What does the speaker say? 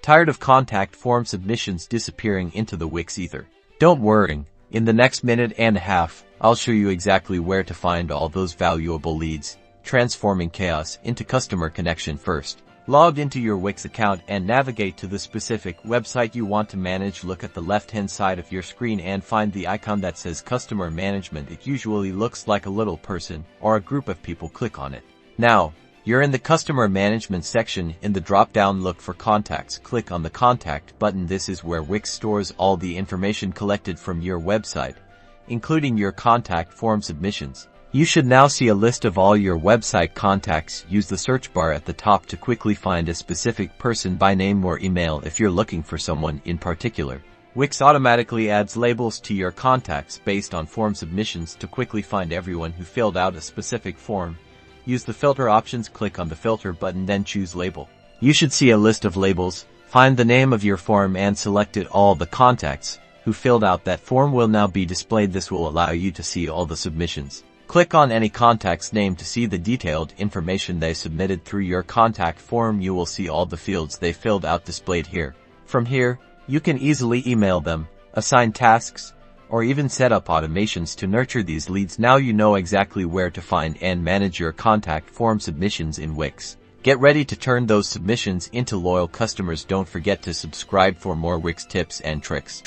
Tired of contact form submissions disappearing into the Wix ether? Don't worry, in the next minute and a half, I'll show you exactly where to find all those valuable leads, transforming chaos into customer connection. First, log into your Wix account and navigate to the specific website you want to manage. Look at the left-hand side of your screen and find the icon that says Customer Management. It usually looks like a little person or a group of people. Click on it. Now, you're in the Customer Management section. In the drop-down, look for Contacts. Click on the Contact button. This is where Wix stores all the information collected from your website, including your contact form submissions. You should now see a list of all your website contacts. Use the search bar at the top to quickly find a specific person by name or email if you're looking for someone in particular. Wix automatically adds labels to your contacts based on form submissions to quickly find everyone who filled out a specific form. Use the filter options. Click on the filter button, then choose label. You should see a list of labels. Find the name of your form and select it. All the contacts who filled out that form will now be displayed. This will allow you to see all the submissions. Click on any contact's name to see the detailed information they submitted through your contact form. You will see all the fields they filled out displayed here. From here, you can easily email them, assign tasks, or even set up automations to nurture these leads. Now you know exactly where to find and manage your contact form submissions in Wix. Get ready to turn those submissions into loyal customers. Don't forget to subscribe for more Wix tips and tricks.